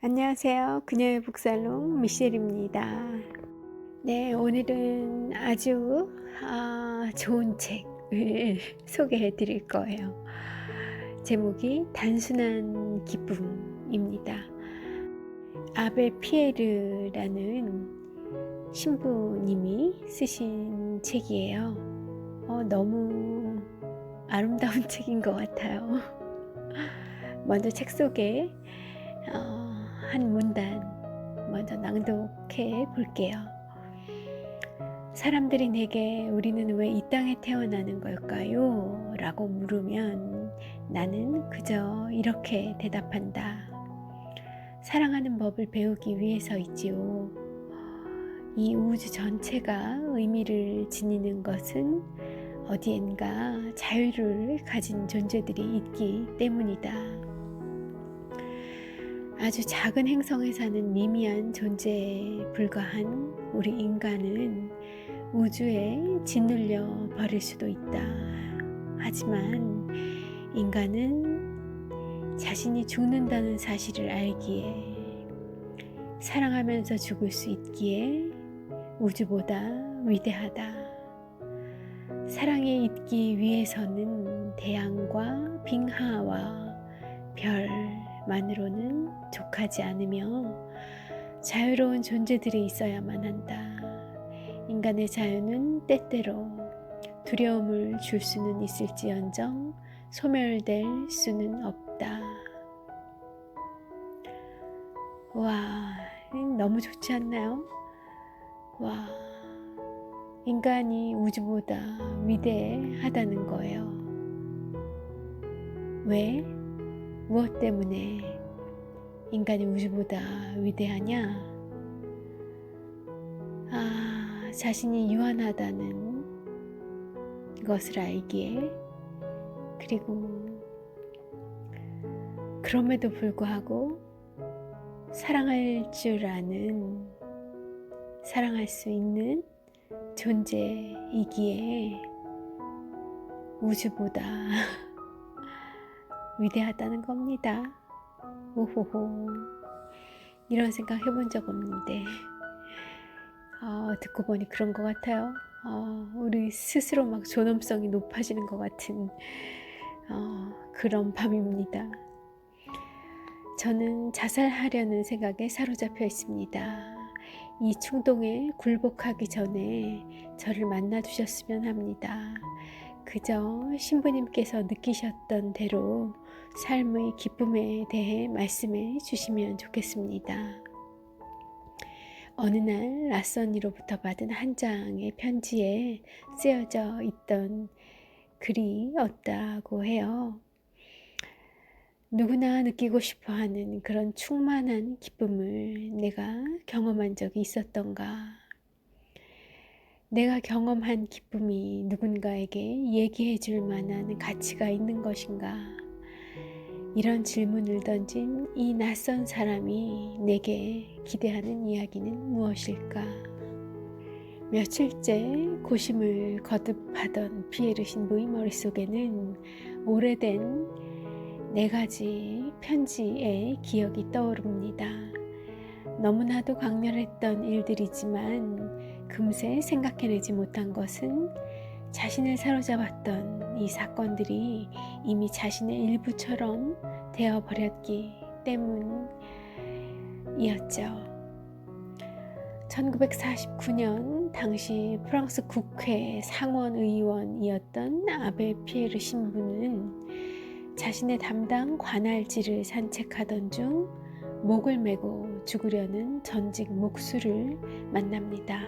안녕하세요. 그녀의 북살롱 미셸입니다. 네, 오늘은 아주 좋은 책을 소개해 드릴 거예요. 제목이 단순한 기쁨입니다. 아베 피에르라는 신부님이 쓰신 책이에요. 너무 아름다운 책인 것 같아요. 먼저 책 속에 한 문단 먼저 낭독해 볼게요. 사람들이 내게 우리는 왜 이 땅에 태어나는 걸까요? 라고 물으면 나는 그저 이렇게 대답한다. 사랑하는 법을 배우기 위해서이지요. 이 우주 전체가 의미를 지니는 것은 어디엔가 자유를 가진 존재들이 있기 때문이다. 아주 작은 행성에 사는 미미한 존재에 불과한 우리 인간은 우주에 짓눌려 버릴 수도 있다. 하지만 인간은 자신이 죽는다는 사실을 알기에, 사랑하면서 죽을 수 있기에 우주보다 위대하다. 사랑에 있기 위해서는 태양과 빙하와 별만으로는 족하지 않으며 자유로운 존재들이 있어야만 한다. 인간의 자유는 때때로 두려움을 줄 수는 있을지언정 소멸될 수는 없다. 와, 너무 좋지 않나요? 와, 인간이 우주보다 위대하다는 거예요. 왜? 무엇 때문에 인간이 우주보다 위대하냐? 자신이 유한하다는 것을 알기에, 그리고 그럼에도 불구하고 사랑할 줄 아는, 사랑할 수 있는 존재이기에 우주보다 위대하다는 겁니다. 오호호, 이런 생각 해본 적 없는데 듣고 보니 그런 것 같아요. 우리 스스로 막 존엄성이 높아지는 것 같은 그런 밤입니다. 저는 자살하려는 생각에 사로잡혀 있습니다. 이 충동에 굴복하기 전에 저를 만나 주셨으면 합니다. 그저 신부님께서 느끼셨던 대로 삶의 기쁨에 대해 말씀해 주시면 좋겠습니다. 어느 날 낯선 이로부터 받은 한 장의 편지에 쓰여져 있던 글이 없다고 해요. 누구나 느끼고 싶어하는 그런 충만한 기쁨을 내가 경험한 적이 있었던가? 내가 경험한 기쁨이 누군가에게 얘기해 줄 만한 가치가 있는 것인가? 이런 질문을 던진 이 낯선 사람이 내게 기대하는 이야기는 무엇일까? 며칠째 고심을 거듭하던 피에르 신부의 머릿속에는 오래된 4가지 편지의 기억이 떠오릅니다. 너무나도 강렬했던 일들이지만 금세 생각해내지 못한 것은 자신을 사로잡았던 이 사건들이 이미 자신의 일부처럼 되어버렸기 때문이었죠. 1949년 당시 프랑스 국회 상원의원이었던 아베 피에르 신부는 자신의 담당 관할지를 산책하던 중 목을 메고 죽으려는 전직 목수를 만납니다.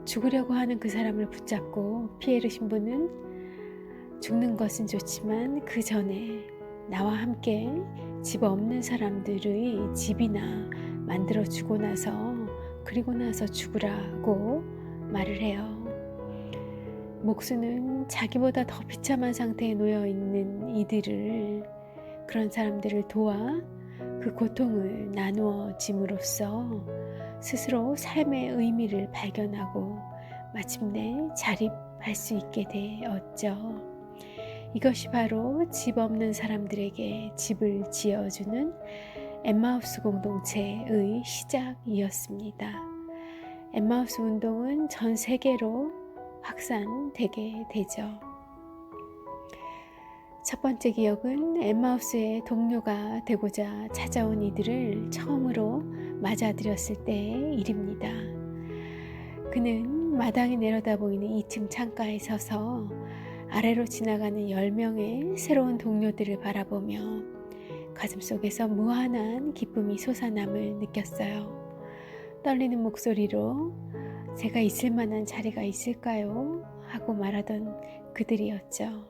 죽으려고 하는 그 사람을 붙잡고 피에르 신부는 죽는 것은 좋지만 그 전에 나와 함께 집 없는 사람들의 집이나 만들어주고 그리고 나서 죽으라고 말을 해요. 목수는 자기보다 더 비참한 상태에 놓여있는 그런 사람들을 도와 그 고통을 나누어 짐으로써 스스로 삶의 의미를 발견하고 마침내 자립할 수 있게 되었죠. 이것이 바로 집 없는 사람들에게 집을 지어주는 엠마우스 공동체의 시작이었습니다. 엠마우스 운동은 전 세계로 확산되게 되죠. 첫 번째 기억은 엠마우스의 동료가 되고자 찾아온 이들을 처음으로 맞아들였을 때의 일입니다. 그는 마당에 내려다 보이는 2층 창가에 서서 아래로 지나가는 10명의 새로운 동료들을 바라보며 가슴속에서 무한한 기쁨이 솟아남을 느꼈어요. 떨리는 목소리로 제가 있을 만한 자리가 있을까요? 하고 말하던 그들이었죠.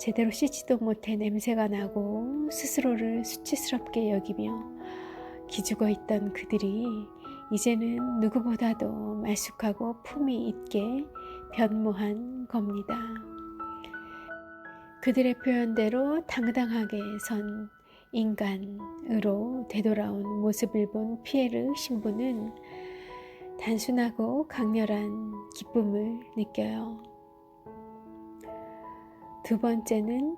제대로 씻지도 못해 냄새가 나고 스스로를 수치스럽게 여기며 기죽어 있던 그들이 이제는 누구보다도 말쑥하고 품위 있게 변모한 겁니다. 그들의 표현대로 당당하게 선 인간으로 되돌아온 모습을 본 피에르 신부는 단순하고 강렬한 기쁨을 느껴요. 두 번째는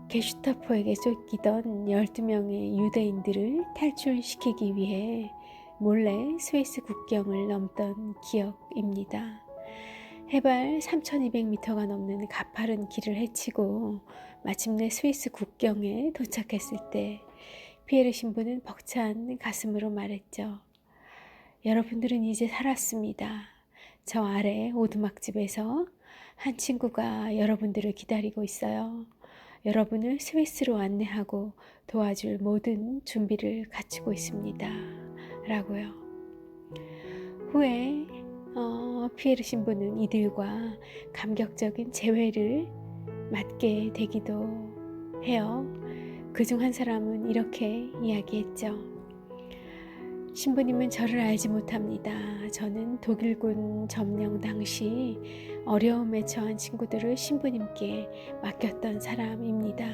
게슈타포에게 쫓기던 12명의 유대인들을 탈출시키기 위해 몰래 스위스 국경을 넘던 기억입니다. 해발 3200m가 넘는 가파른 길을 헤치고 마침내 스위스 국경에 도착했을 때 피에르 신부는 벅찬 가슴으로 말했죠. 여러분들은 이제 살았습니다. 저 아래 오두막집에서 한 친구가 여러분들을 기다리고 있어요. 여러분을 스위스로 안내하고 도와줄 모든 준비를 갖추고 있습니다. 라고요. 후에 피에르 신부는 이들과 감격적인 재회를 맞게 되기도 해요. 그중 한 사람은 이렇게 이야기했죠. 신부님은 저를 알지 못합니다. 저는 독일군 점령 당시 어려움에 처한 친구들을 신부님께 맡겼던 사람입니다.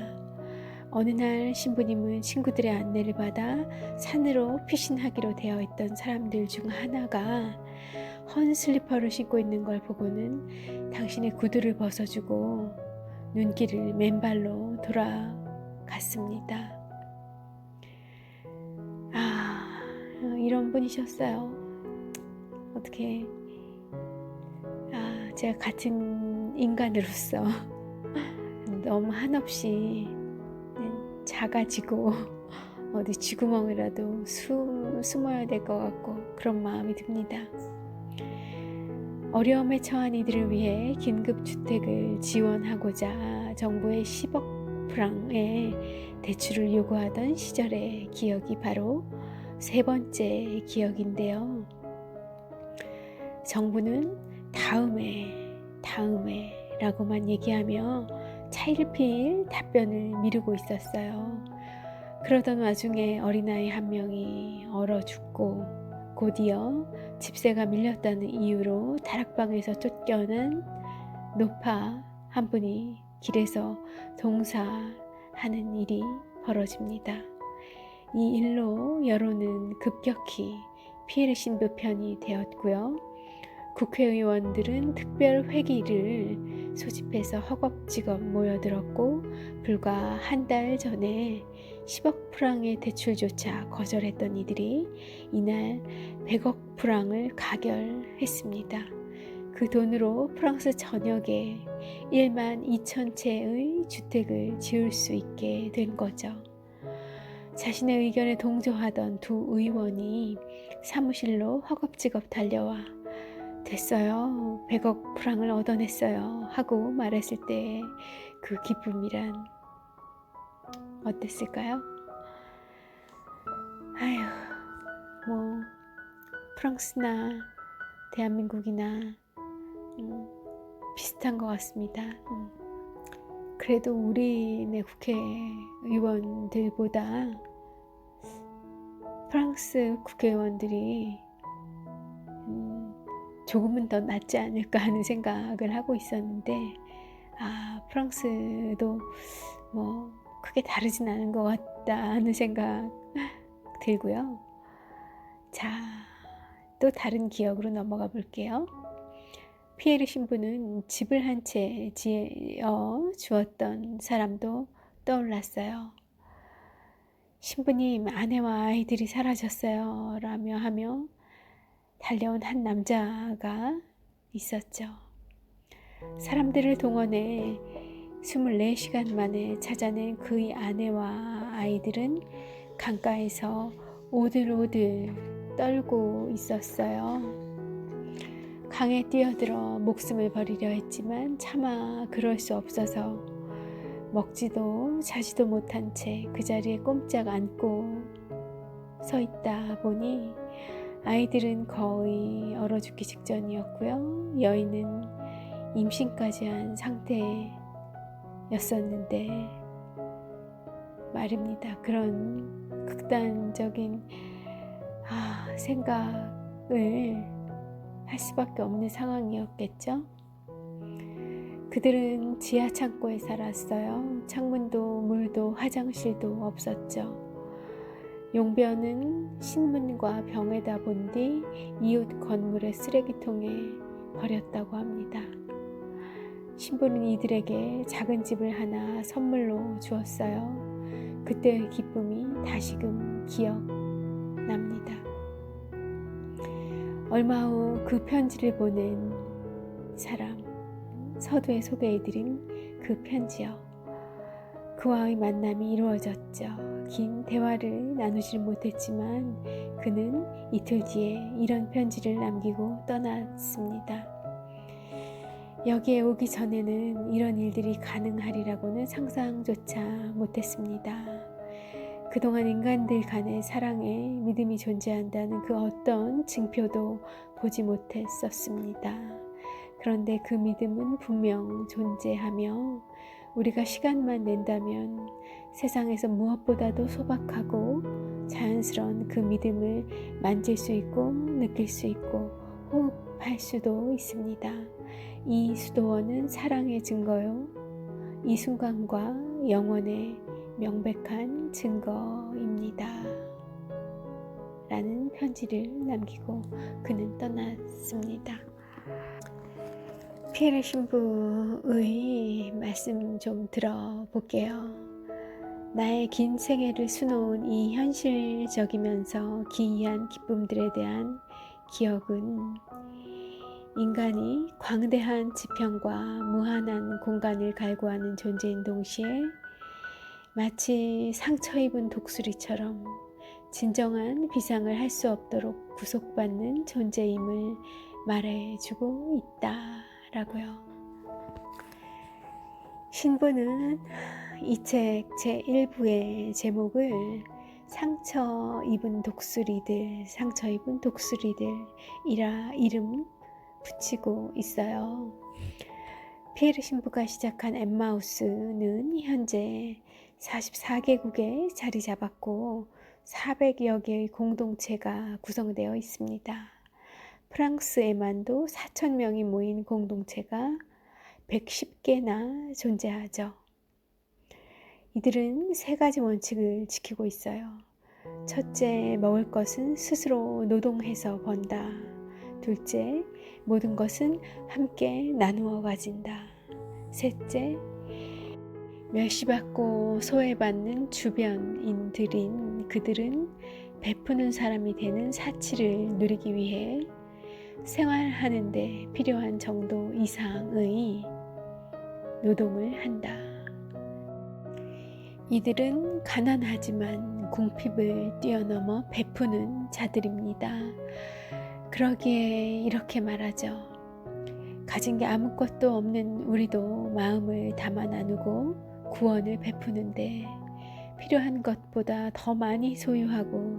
어느 날 신부님은 친구들의 안내를 받아 산으로 피신하기로 되어 있던 사람들 중 하나가 헌 슬리퍼를 신고 있는 걸 보고는 당신의 구두를 벗어주고 눈길을 맨발로 돌아갔습니다. 이런 분이셨어요. 어떻게 제가 같은 인간으로서 너무 한없이 작아지고 어디 쥐구멍이라도 숨어야 될 것 같고 그런 마음이 듭니다. 어려움에 처한 이들을 위해 긴급주택을 지원하고자 정부의 10억 프랑의 대출을 요구하던 시절의 기억이 바로 세 번째 기억인데요. 정부는 다음에 라고만 얘기하며 차일피일 답변을 미루고 있었어요. 그러던 와중에 어린아이 한 명이 얼어 죽고 곧이어 집세가 밀렸다는 이유로 다락방에서 쫓겨난 노파 한 분이 길에서 동사하는 일이 벌어집니다. 이 일로 여론은 급격히 피에르 신부 편이 되었고요. 국회의원들은 특별 회기를 소집해서 허겁지겁 모여들었고 불과 한 달 전에 10억 프랑의 대출조차 거절했던 이들이 이날 100억 프랑을 가결했습니다. 그 돈으로 프랑스 전역에 1만 2천 채의 주택을 지을 수 있게 된 거죠. 자신의 의견에 동조하던 두 의원이 사무실로 허겁지겁 달려와 됐어요. 100억 프랑을 얻어냈어요. 하고 말했을 때 그 기쁨이란 어땠을까요? 뭐 프랑스나 대한민국이나 비슷한 것 같습니다. 그래도 우리네 국회의원들보다 프랑스 국회의원들이 조금은 더 낫지 않을까 하는 생각을 하고 있었는데 프랑스도 뭐 크게 다르진 않은 것 같다 하는 생각 들고요. 자, 또 다른 기억으로 넘어가 볼게요. 피에르 신부는 집을 한 채 지어 주었던 사람도 떠올랐어요. 신부님, 아내와 아이들이 사라졌어요 라며 하며 달려온 한 남자가 있었죠. 사람들을 동원해 24시간 만에 찾아낸 그의 아내와 아이들은 강가에서 오들오들 떨고 있었어요. 강에 뛰어들어 목숨을 버리려 했지만 차마 그럴 수 없어서 먹지도 자지도 못한 채 그 자리에 꼼짝 않고 서 있다 보니 아이들은 거의 얼어 죽기 직전이었고요. 여인은 임신까지 한 상태였었는데 말입니다. 그런 극단적인 생각을 할 수밖에 없는 상황이었겠죠. 그들은 지하 창고에 살았어요. 창문도 물도 화장실도 없었죠. 용변은 신문과 병에다 본 뒤 이웃 건물의 쓰레기통에 버렸다고 합니다. 신부는 이들에게 작은 집을 하나 선물로 주었어요. 그때의 기쁨이 다시금 기억납니다. 얼마 후 그 편지를 보낸 사람, 서두에 소개해드린 그 편지요. 그와의 만남이 이루어졌죠. 긴 대화를 나누지 못했지만 그는 이틀 뒤에 이런 편지를 남기고 떠났습니다. 여기에 오기 전에는 이런 일들이 가능하리라고는 상상조차 못했습니다. 그동안 인간들 간의 사랑에 믿음이 존재한다는 그 어떤 징표도 보지 못했었습니다. 그런데 그 믿음은 분명 존재하며 우리가 시간만 낸다면 세상에서 무엇보다도 소박하고 자연스러운 그 믿음을 만질 수 있고 느낄 수 있고 호흡할 수도 있습니다. 이 수도원은 사랑의 증거요. 이 순간과 영원의 명백한 증거입니다. 라는 편지를 남기고 그는 떠났습니다. 피에르 신부의 말씀 좀 들어볼게요. 나의 긴 생애를 수놓은 이 현실적이면서 기이한 기쁨들에 대한 기억은 인간이 광대한 지평과 무한한 공간을 갈구하는 존재인 동시에 마치 상처 입은 독수리처럼 진정한 비상을 할 수 없도록 구속받는 존재임을 말해주고 있다라고요. 신부는 이 책 제1부의 제목을 상처 입은 독수리들이라 이름 붙이고 있어요. 피에르 신부가 시작한 엠마우스는 현재 44개국에 자리 잡았고 400여 개의 공동체가 구성되어 있습니다. 프랑스에만도 4,000명이 모인 공동체가 110개나 존재하죠. 이들은 3가지 원칙을 지키고 있어요. 첫째, 먹을 것은 스스로 노동해서 번다. 둘째, 모든 것은 함께 나누어 가진다. 셋째, 멸시받고 소외받는 주변인들인 그들은 베푸는 사람이 되는 사치를 누리기 위해 생활하는 데 필요한 정도 이상의 노동을 한다. 이들은 가난하지만 궁핍을 뛰어넘어 베푸는 자들입니다. 그러기에 이렇게 말하죠. 가진 게 아무것도 없는 우리도 마음을 담아 나누고 구원을 베푸는데 필요한 것보다 더 많이 소유하고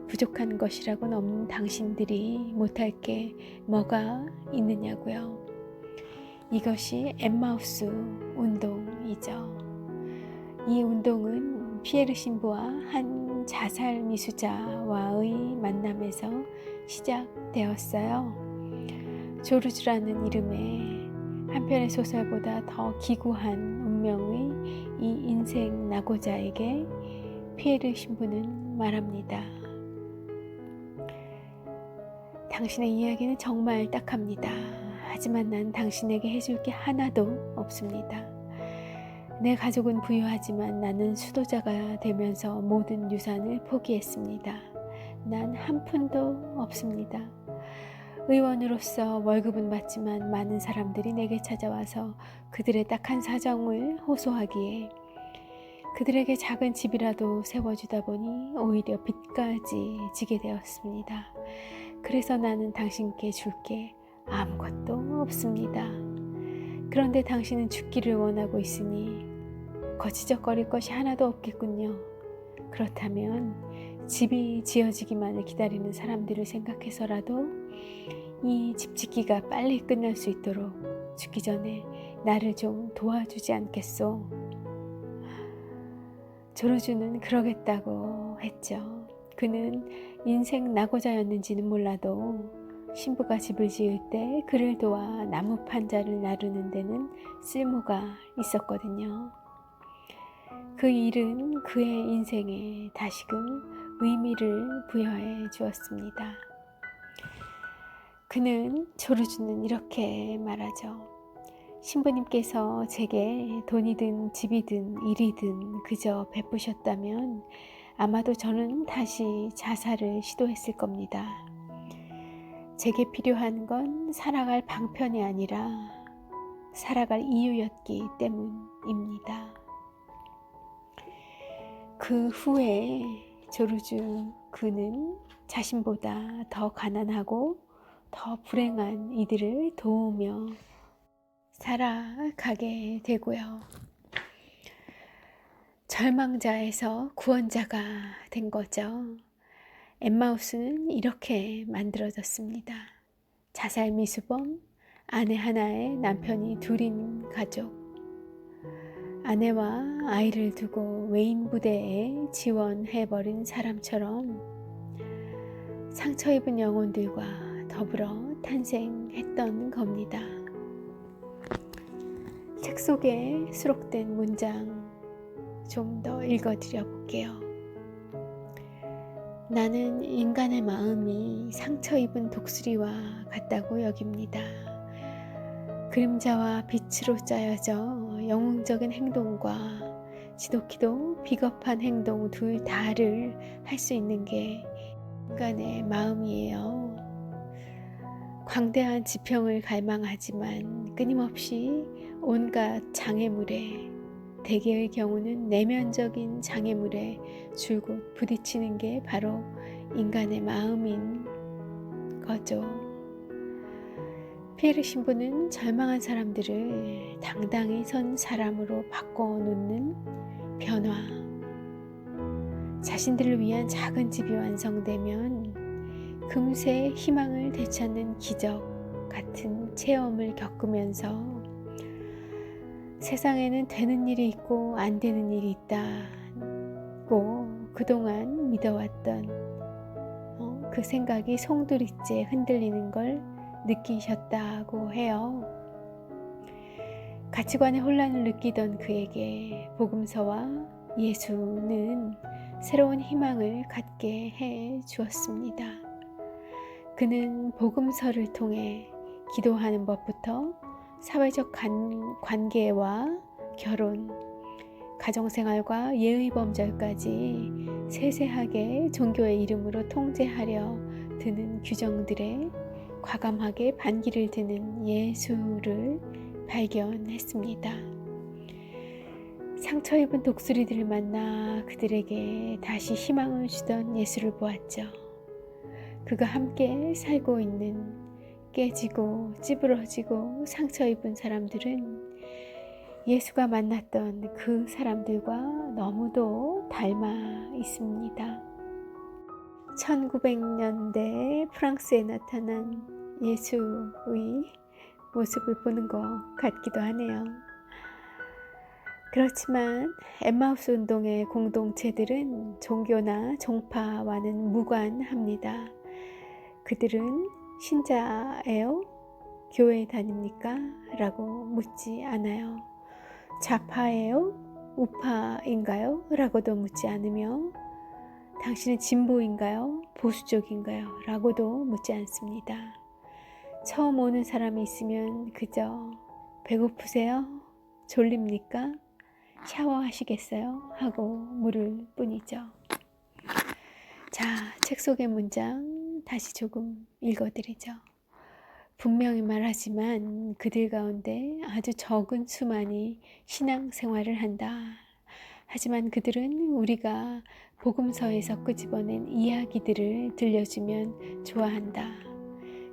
부족한 것이라고는 없는 당신들이 못할 게 뭐가 있느냐고요. 이것이 엠마우스 운동이죠. 이 운동은 피에르 신부와 한 자살 미수자와의 만남에서 시작되었어요. 조르주라는 이름의 한 편의 소설보다 더 기구한 운명의 이 인생 낙오자에게 피에르 신부는 말합니다. 당신의 이야기는 정말 딱합니다. 하지만 난 당신에게 해줄 게 하나도 없습니다. 내 가족은 부유하지만 나는 수도자가 되면서 모든 유산을 포기했습니다. 난 한 푼도 없습니다. 의원으로서 월급은 받지만 많은 사람들이 내게 찾아와서 그들의 딱한 사정을 호소하기에 그들에게 작은 집이라도 세워주다 보니 오히려 빚까지 지게 되었습니다. 그래서 나는 당신께 줄 게 아무것도 없습니다. 그런데 당신은 죽기를 원하고 있으니 거치적거릴 것이 하나도 없겠군요. 그렇다면 집이 지어지기만을 기다리는 사람들을 생각해서라도 이 집 짓기가 빨리 끝날 수 있도록 죽기 전에 나를 좀 도와주지 않겠소? 조르주는 그러겠다고 했죠. 그는 인생 낙오자였는지는 몰라도 신부가 집을 지을 때 그를 도와 나무 판자를 나르는 데는 쓸모가 있었거든요. 그 일은 그의 인생에 다시금 의미를 부여해 주었습니다. 그는 조르주는 이렇게 말하죠. 신부님께서 제게 돈이든 집이든 일이든 그저 베푸셨다면 아마도 저는 다시 자살을 시도했을 겁니다. 제게 필요한 건 살아갈 방편이 아니라 살아갈 이유였기 때문입니다. 그 후에 조르주 그는 자신보다 더 가난하고 더 불행한 이들을 도우며 살아가게 되고요. 절망자에서 구원자가 된 거죠. 엠마우스는 이렇게 만들어졌습니다. 자살 미수범, 아내 하나에 남편이 둘인 가족, 아내와 아이를 두고 외인 부대에 지원해버린 사람처럼 상처 입은 영혼들과 더불어 탄생했던 겁니다. 책 속에 수록된 문장 좀 더 읽어드려 볼게요. 나는 인간의 마음이 상처 입은 독수리와 같다고 여깁니다. 그림자와 빛으로 짜여져 영웅적인 행동과 지독히도 비겁한 행동 둘 다를 할 수 있는 게 인간의 마음이에요. 광대한 지평을 갈망하지만 끊임없이 온갖 장애물에, 대개의 경우는 내면적인 장애물에 줄곧 부딪히는 게 바로 인간의 마음인 거죠. 피에르 신부는 절망한 사람들을 당당히 선 사람으로 바꿔놓는 변화, 자신들을 위한 작은 집이 완성되면 금세 희망을 되찾는 기적 같은 체험을 겪으면서 세상에는 되는 일이 있고 안 되는 일이 있다고 그동안 믿어왔던 그 생각이 송두리째 흔들리는 걸 느끼셨다고 해요. 가치관의 혼란을 느끼던 그에게 복음서와 예수는 새로운 희망을 갖게 해 주었습니다. 그는 복음서를 통해 기도하는 법부터 사회적 관계와 결혼, 가정생활과 예의범절까지 세세하게 종교의 이름으로 통제하려 드는 규정들에 과감하게 반기를 드는 예수를 발견했습니다. 상처 입은 독수리들을 만나 그들에게 다시 희망을 주던 예수를 보았죠. 그가 함께 살고 있는 깨지고 찌부러지고 상처 입은 사람들은 예수가 만났던 그 사람들과 너무도 닮아 있습니다. 1900년대 프랑스에 나타난 예수의 모습을 보는 것 같기도 하네요. 그렇지만 엠마우스 운동의 공동체들은 종교나 종파와는 무관합니다. 그들은 신자예요? 교회에 다닙니까? 라고 묻지 않아요. 좌파예요? 우파인가요? 라고도 묻지 않으며 당신은 진보인가요? 보수적인가요? 라고도 묻지 않습니다. 처음 오는 사람이 있으면 그저 배고프세요? 졸립니까? 샤워하시겠어요? 하고 물을 뿐이죠. 자, 책 속의 문장 다시 조금 읽어드리죠. 분명히 말하지만 그들 가운데 아주 적은 수만이 신앙생활을 한다. 하지만 그들은 우리가 복음서에서 끄집어낸 이야기들을 들려주면 좋아한다.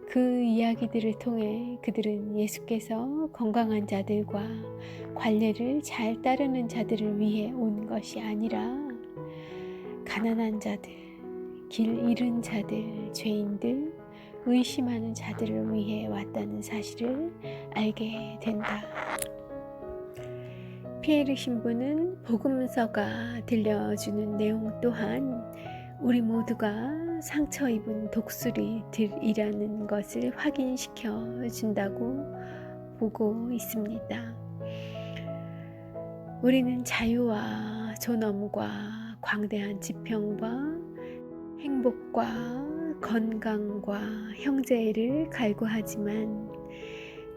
그 이야기들을 통해 그들은 예수께서 건강한 자들과 관례를 잘 따르는 자들을 위해 온 것이 아니라 가난한 자들, 길 잃은 자들, 죄인들, 의심하는 자들을 위해 왔다는 사실을 알게 된다. 피에르 신부는 복음서가 들려주는 내용 또한 우리 모두가 상처 입은 독수리들이라는 것을 확인시켜 준다고 보고 있습니다. 우리는 자유와 존엄과 광대한 지평과 행복과 건강과 형제를 갈구하지만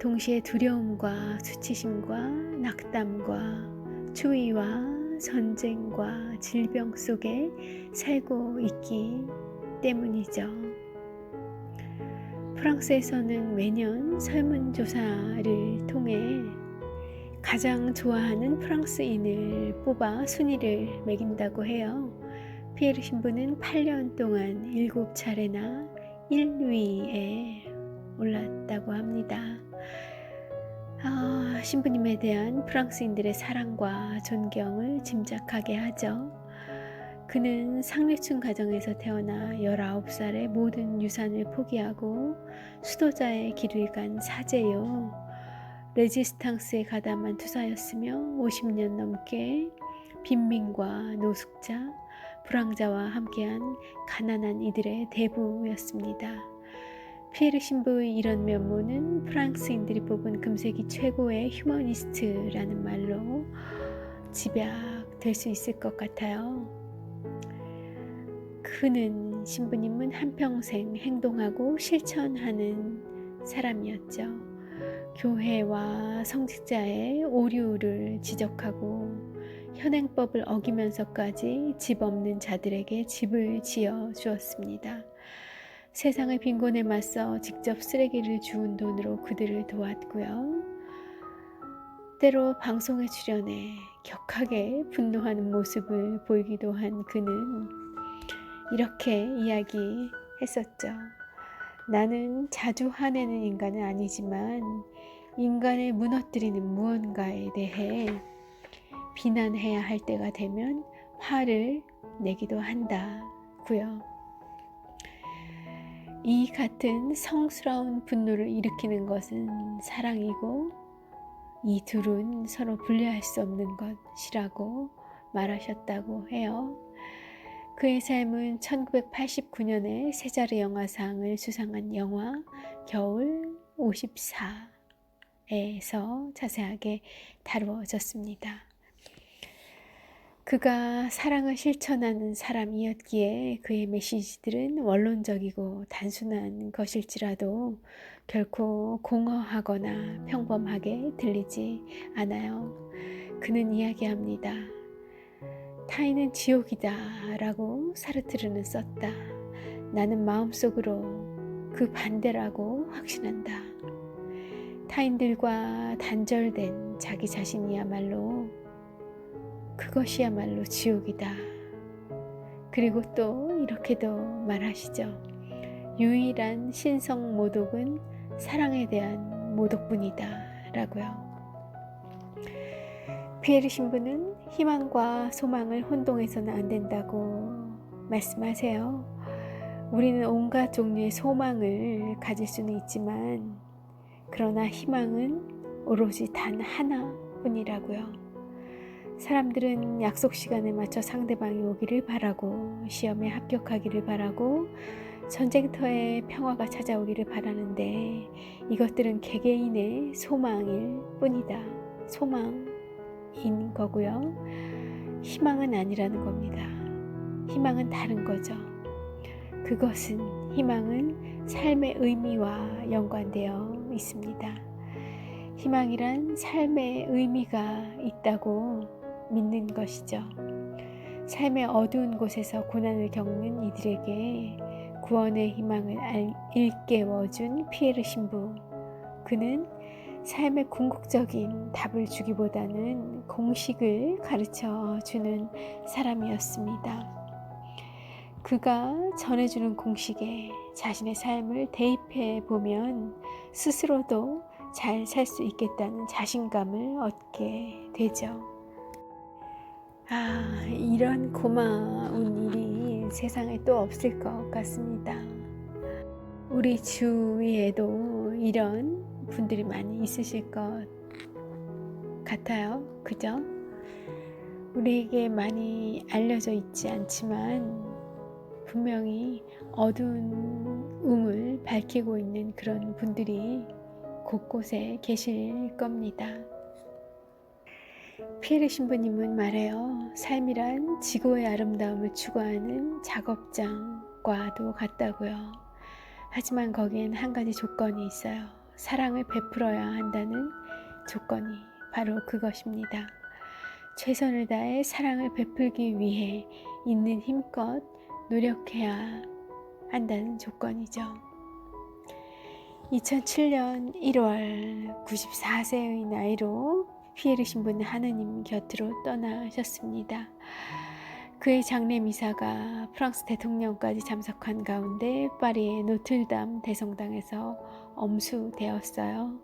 동시에 두려움과 수치심과 낙담과 추위와 전쟁과 질병 속에 살고 있기 때문이죠. 프랑스에서는 매년 설문조사를 통해 가장 좋아하는 프랑스인을 뽑아 순위를 매긴다고 해요. 피에르 신부는 8년 동안 7차례나 1위에 올랐다고 합니다. 신부님에 대한 프랑스인들의 사랑과 존경을 짐작하게 하죠. 그는 상류층 가정에서 태어나 19살에 모든 유산을 포기하고 수도자의 길을 간 사제요. 레지스탕스에 가담한 투사였으며 50년 넘게 빈민과 노숙자, 불황자와 함께한 가난한 이들의 대부였습니다. 피에르 신부의 이런 면모는 프랑스인들이 뽑은 금세기 최고의 휴머니스트라는 말로 집약될 수 있을 것 같아요. 그는 신부님은 한평생 행동하고 실천하는 사람이었죠. 교회와 성직자의 오류를 지적하고 현행법을 어기면서까지 집 없는 자들에게 집을 지어 주었습니다. 세상의 빈곤에 맞서 직접 쓰레기를 주운 돈으로 그들을 도왔고요. 때로 방송에 출연해 격하게 분노하는 모습을 보이기도 한 그는 이렇게 이야기했었죠. 나는 자주 화내는 인간은 아니지만 인간을 무너뜨리는 무언가에 대해 비난해야 할 때가 되면 화를 내기도 한다고요. 이 같은 성스러운 분노를 일으키는 것은 사랑이고 이 둘은 서로 분리할 수 없는 것이라고 말하셨다고 해요. 그의 삶은 1989년에 세자르 영화상을 수상한 영화 겨울 54에서 자세하게 다루어졌습니다. 그가 사랑을 실천하는 사람이었기에 그의 메시지들은 원론적이고 단순한 것일지라도 결코 공허하거나 평범하게 들리지 않아요. 그는 이야기합니다. 타인은 지옥이다 라고 사르트르는 썼다. 나는 마음속으로 그 반대라고 확신한다. 타인들과 단절된 자기 자신이야말로 그것이야말로 지옥이다. 그리고 또 이렇게도 말하시죠. 유일한 신성 모독은 사랑에 대한 모독뿐이다 라고요. 피에르 신부는 희망과 소망을 혼동해서는 안 된다고 말씀하세요. 우리는 온갖 종류의 소망을 가질 수는 있지만 그러나 희망은 오로지 단 하나뿐이라고요. 사람들은 약속 시간에 맞춰 상대방이 오기를 바라고 시험에 합격하기를 바라고 전쟁터에 평화가 찾아오기를 바라는데 이것들은 개개인의 소망일 뿐이다. 소망인 거고요. 희망은 아니라는 겁니다. 희망은 다른 거죠. 희망은 삶의 의미와 연관되어 있습니다. 희망이란 삶의 의미가 있다고 믿는 것이죠. 삶의 어두운 곳에서 고난을 겪는 이들에게 구원의 희망을 일깨워준 피에르 신부. 그는 삶의 궁극적인 답을 주기보다는 공식을 가르쳐 주는 사람이었습니다. 그가 전해주는 공식에 자신의 삶을 대입해 보면 스스로도 잘 살 수 있겠다는 자신감을 얻게 되죠. 이런 고마운 일이 세상에 또 없을 것 같습니다. 우리 주위에도 이런 분들이 많이 있으실 것 같아요. 그죠? 우리에게 많이 알려져 있지 않지만 분명히 어두운 음을 밝히고 있는 그런 분들이 곳곳에 계실 겁니다. 피에르 신부님은 말해요. 삶이란 지구의 아름다움을 추구하는 작업장과도 같다고요. 하지만 거기엔 한 가지 조건이 있어요. 사랑을 베풀어야 한다는 조건이 바로 그것입니다. 최선을 다해 사랑을 베풀기 위해 있는 힘껏 노력해야 한다는 조건이죠. 2007년 1월 94세의 나이로 피에르 신부는 하느님 곁으로 떠나셨습니다. 그의 장례 미사가 프랑스 대통령까지 참석한 가운데 파리의 노틀담 대성당에서 엄수되었어요.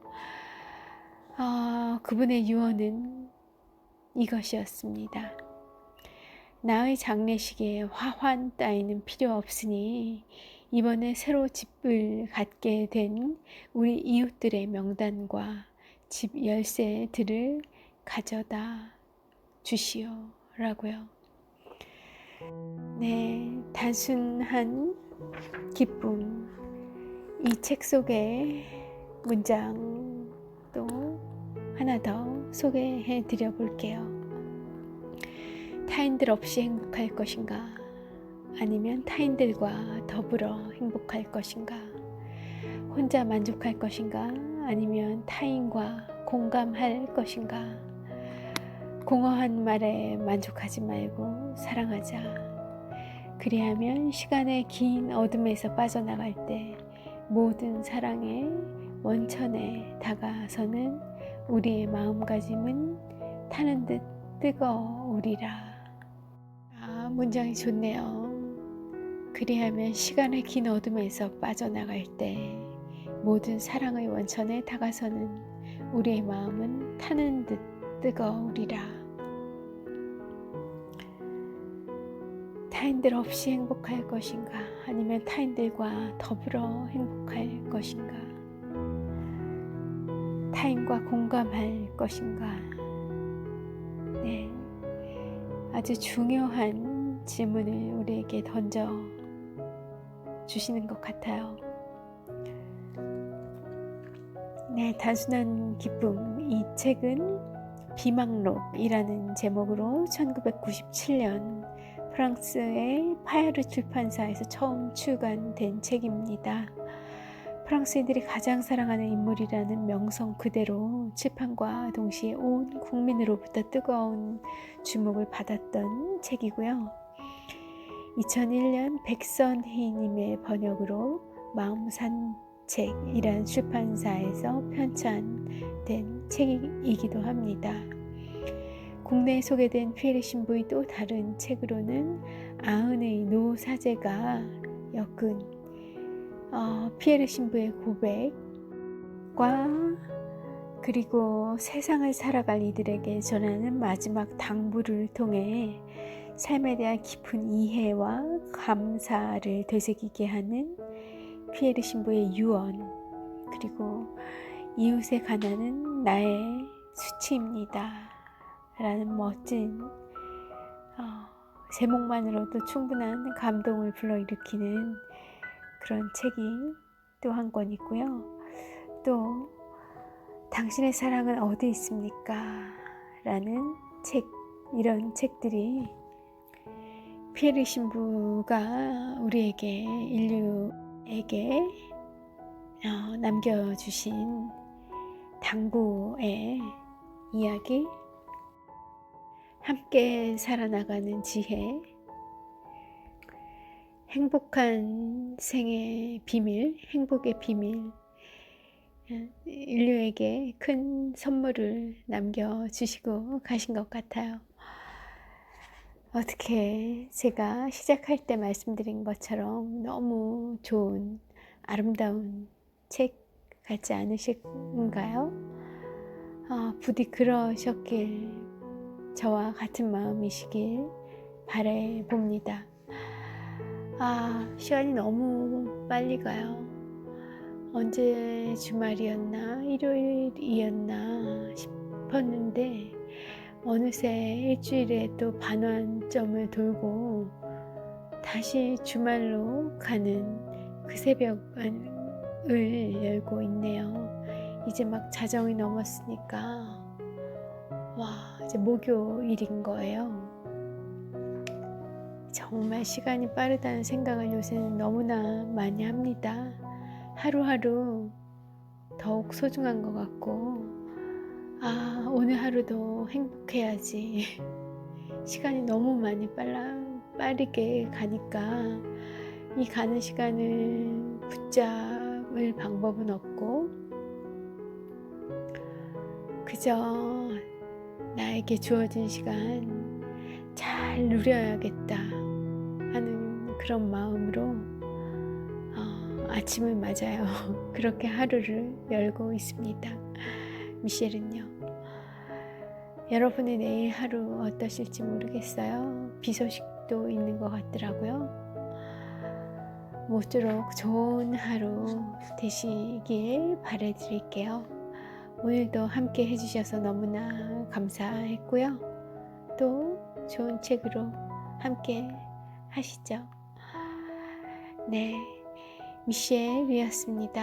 그분의 유언은 이것이었습니다. 나의 장례식에 화환 따위는 필요 없으니 이번에 새로 집을 갖게 된 우리 이웃들의 명단과 집 열쇠들을 가져다 주시오 라고요. 네, 단순한 기쁨. 이 책 속의 문장도 하나 더 소개해 드려 볼게요. 타인들 없이 행복할 것인가? 아니면 타인들과 더불어 행복할 것인가? 혼자 만족할 것인가? 아니면 타인과 공감할 것인가? 공허한 말에 만족하지 말고 사랑하자. 그리하면 시간의 긴 어둠에서 빠져나갈 때 모든 사랑의 원천에 다가서는 우리의 마음가짐은 타는 듯 뜨거우리라. 문장이 좋네요. 그리하면 시간의 긴 어둠에서 빠져나갈 때 모든 사랑의 원천에 다가서는 우리의 마음은 타는 듯 뜨거우리라. 타인들 없이 행복할 것인가? 아니면 타인들과 더불어 행복할 것인가? 타인과 공감할 것인가? 네, 아주 중요한 질문을 우리에게 던져 주시는 것 같아요. 네, 단순한 기쁨. 이 책은 비망록이라는 제목으로 1997년 프랑스의 파야르 출판사에서 처음 출간된 책입니다. 프랑스인들이 가장 사랑하는 인물이라는 명성 그대로 출판과 동시에 온 국민으로부터 뜨거운 주목을 받았던 책이고요. 2001년 백선희님의 번역으로 마음산책이라는 출판사에서 편찬된 책이기도 합니다. 국내에 소개된 피에르 신부의 또 다른 책으로는 아흔의 노사제가 엮은 피에르 신부의 고백과 그리고 세상을 살아갈 이들에게 전하는 마지막 당부를 통해 삶에 대한 깊은 이해와 감사를 되새기게 하는 피에르 신부의 유언, 그리고 이웃의 가난은 나의 수치입니다 라는 멋진 제목만으로도 충분한 감동을 불러일으키는 그런 책이 또 한 권 있고요. 또 당신의 사랑은 어디 있습니까? 라는 책, 이런 책들이 피에르 신부가 우리에게, 인류에게 남겨주신 당부의 이야기, 함께 살아나가는 지혜, 행복한 생의 비밀, 행복의 비밀, 인류에게 큰 선물을 남겨주시고 가신 것 같아요. 어떻게 제가 시작할 때 말씀드린 것처럼 너무 좋은 아름다운 책 같지 않으신가요? 부디 그러셨길, 저와 같은 마음이시길 바라봅니다. 시간이 너무 빨리 가요. 언제 주말이었나 일요일이었나 싶었는데 어느새 일주일에 또 반환점을 돌고 다시 주말로 가는 그 새벽을 열고 있네요. 이제 막 자정이 넘었으니까 이제 목요일인 거예요. 정말 시간이 빠르다는 생각을 요새는 너무나 많이 합니다. 하루하루 더욱 소중한 것 같고, 오늘 하루도 행복해야지. 시간이 너무 많이 빠르게 가니까 이 가는 시간을 붙잡을 방법은 없고, 그저 나에게 주어진 시간 잘 누려야겠다 하는 그런 마음으로 아침을 맞아요. 그렇게 하루를 열고 있습니다. 미셸은요. 여러분의 내일 하루 어떠실지 모르겠어요. 비 소식도 있는 것 같더라고요. 모쪼록 좋은 하루 되시길 바라드릴게요. 오늘도 함께 해주셔서 너무나 감사했고요. 또 좋은 책으로 함께 하시죠. 네, 미셸이었습니다.